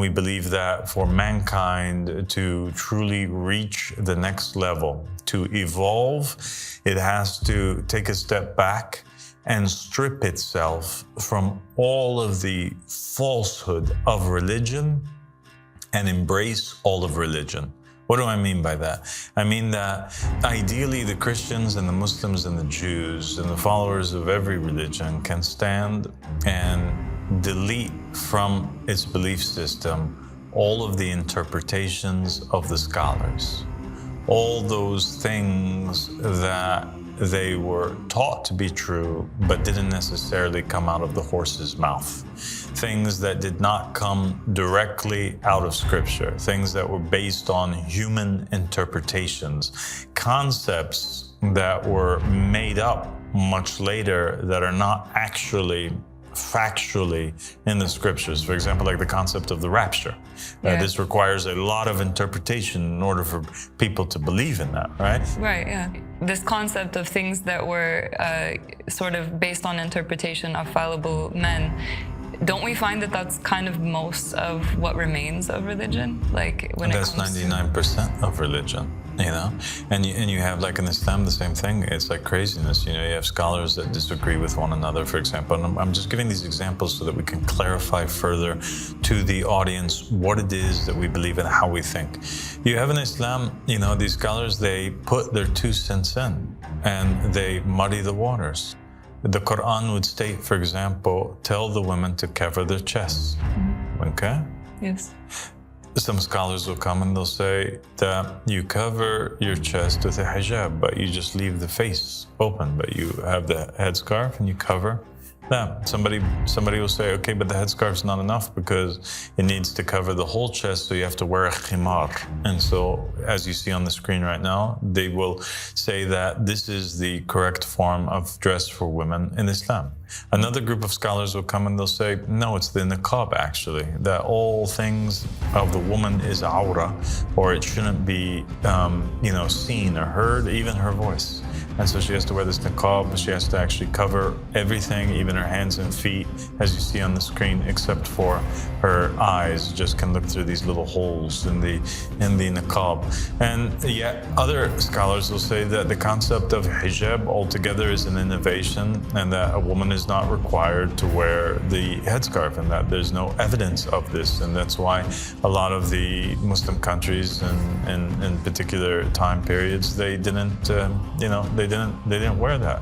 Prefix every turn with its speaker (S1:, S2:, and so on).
S1: we believe that for mankind to truly reach the next level, to evolve, it has to take a step back and strip itself from all of the falsehood of religion and embrace all of religion. What do I mean by that? I mean that ideally the Christians and the Muslims and the Jews and the followers of every religion can stand and delete from its belief system all of the interpretations of the scholars, all those things that they were taught to be true but didn't necessarily come out of the horse's mouth. Things that did not come directly out of scripture, things that were based on human interpretations, concepts that were made up much later that are not actually factually in the scriptures. For example, like the concept of the rapture. This requires a lot of interpretation in order for people to believe in that, right?
S2: Right, yeah. This concept of things that were sort of based on interpretation of fallible men, don't we find that that's kind of most of what remains of religion? Like when
S1: that's 99% of religion, you know? And you have, like in Islam, the same thing. It's like craziness. You know, you have scholars that disagree with one another, for example. And I'm just giving these examples so that we can clarify further to the audience what it is that we believe and how we think. You have in Islam, you know, these scholars, they put their 2 cents in and they muddy the waters. The Quran would state, for example, tell the women to cover their chests. Okay?
S2: Yes.
S1: Some scholars will come and they'll say that you cover your chest with a hijab, but you just leave the face open, but you have the headscarf and you cover that. Somebody will say, okay, but the headscarf's not enough because it needs to cover the whole chest, so you have to wear a khimar. And so, as you see on the screen right now, they will say that this is the correct form of dress for women in Islam. Another group of scholars will come and they'll say, no, it's the niqab actually, that all things of the woman is awra, or it shouldn't be, seen or heard, even her voice. And so she has to wear this niqab. She has to actually cover everything, even her hands and feet, as you see on the screen, except for her eyes. Just can look through these little holes in the niqab. And yet other scholars will say that the concept of hijab altogether is an innovation, and that a woman is not required to wear the headscarf, and that there's no evidence of this. And that's why a lot of the Muslim countries in particular time periods, they didn't wear that.